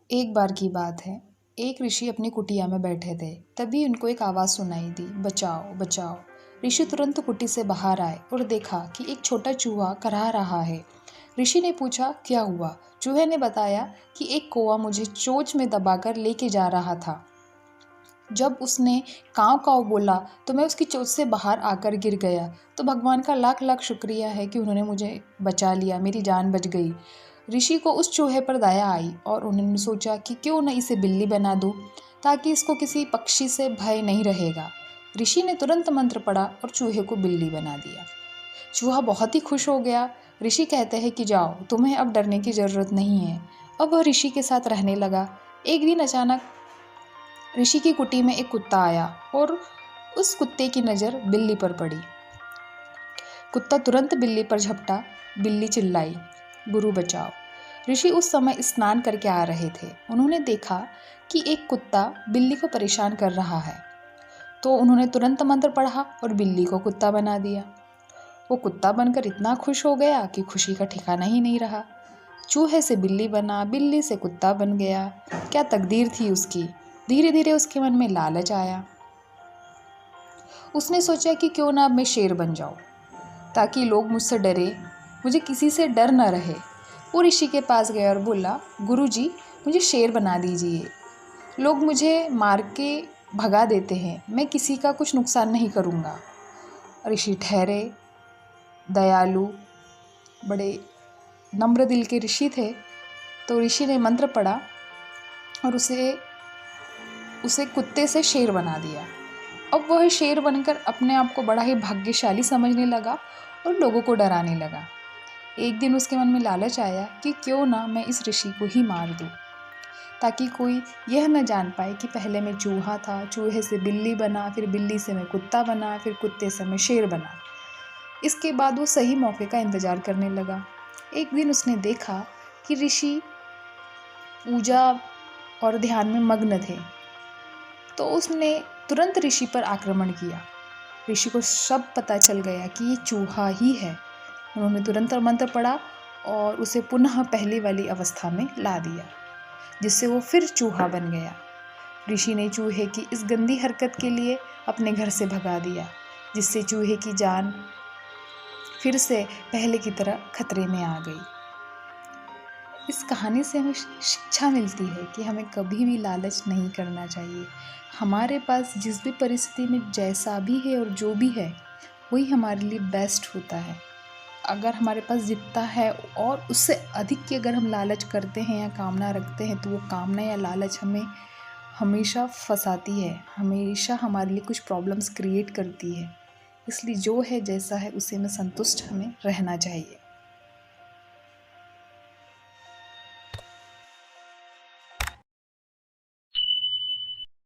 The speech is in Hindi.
एक बार की बात है। एक ऋषि अपनी कुटिया में बैठे थे। तभी उनको एक आवाज़ सुनाई दी, बचाओ बचाओ। ऋषि तुरंत कुटी से बाहर आए और देखा कि एक छोटा चूहा कराह रहा है। ऋषि ने पूछा, क्या हुआ? चूहे ने बताया कि एक कौवा मुझे चोंच में दबाकर लेके जा रहा था। जब उसने काँव काँव बोला तो मैं उसकी चोंच से बाहर आकर गिर गया। तो भगवान का लाख लाख शुक्रिया है कि उन्होंने मुझे बचा लिया, मेरी जान बच गई। ऋषि को उस चूहे पर दया आई और उन्होंने सोचा कि क्यों न इसे बिल्ली बना दूं, ताकि इसको किसी पक्षी से भय नहीं रहेगा। ऋषि ने तुरंत मंत्र पढ़ा और चूहे को बिल्ली बना दिया। चूहा बहुत ही खुश हो गया। ऋषि कहते हैं कि जाओ, तुम्हें अब डरने की ज़रूरत नहीं है। अब वह ऋषि के साथ रहने लगा। एक दिन अचानक ऋषि की कुटी में एक कुत्ता आया और उस कुत्ते की नज़र बिल्ली पर पड़ी। कुत्ता तुरंत बिल्ली पर झपटा। बिल्ली चिल्लाई, गुरु बचाओ। ऋषि उस समय स्नान करके आ रहे थे। उन्होंने देखा कि एक कुत्ता बिल्ली को परेशान कर रहा है, तो उन्होंने तुरंत मंत्र पढ़ा और बिल्ली को कुत्ता बना दिया। वो कुत्ता बनकर इतना खुश हो गया कि खुशी का ठिकाना ही नहीं रहा। चूहे से बिल्ली बना, बिल्ली से कुत्ता बन गया। क्या तकदीर थी उसकी। धीरे धीरे उसके मन में लालच आया। उसने सोचा कि क्यों ना अब मैं शेर बन जाऊं, ताकि लोग मुझसे डरे, मुझे किसी से डर न रहे। वो ऋषि के पास गया और बोला, गुरुजी, मुझे शेर बना दीजिए। लोग मुझे मार के भगा देते हैं, मैं किसी का कुछ नुकसान नहीं करूँगा। ऋषि ठहरे, दयालु, बड़े नम्र दिल के ऋषि थे। तो ऋषि ने मंत्र पढ़ा और उसे कुत्ते से शेर बना दिया। अब वह शेर बनकर अपने आप को बड़ा ही भाग्यशाली समझने लगा और लोगों को डराने लगा। एक दिन उसके मन में लालच आया कि क्यों ना मैं इस ऋषि को ही मार दूं, ताकि कोई यह न जान पाए कि पहले मैं चूहा था, चूहे से बिल्ली बना, फिर बिल्ली से मैं कुत्ता बना, फिर कुत्ते से मैं शेर बना। इसके बाद वो सही मौके का इंतज़ार करने लगा। एक दिन उसने देखा कि ऋषि पूजा और ध्यान में मग्न थे, तो उसने तुरंत ऋषि पर आक्रमण किया। ऋषि को सब पता चल गया कि ये चूहा ही है। उन्होंने तुरंत मंत्र पढ़ा और उसे पुनः पहले वाली अवस्था में ला दिया, जिससे वो फिर चूहा बन गया। ऋषि ने चूहे की इस गंदी हरकत के लिए अपने घर से भगा दिया, जिससे चूहे की जान फिर से पहले की तरह खतरे में आ गई। इस कहानी से हमें शिक्षा मिलती है कि हमें कभी भी लालच नहीं करना चाहिए। हमारे पास जिस भी परिस्थिति में जैसा भी है और जो भी है, वही हमारे लिए बेस्ट होता है। अगर हमारे पास जितना है और उससे अधिक की अगर हम लालच करते हैं या कामना रखते हैं, तो वो कामना या लालच हमें हमेशा फंसाती है, हमेशा हमारे लिए कुछ प्रॉब्लम्स क्रिएट करती है। इसलिए जो है जैसा है उसी में संतुष्ट हमें रहना चाहिए।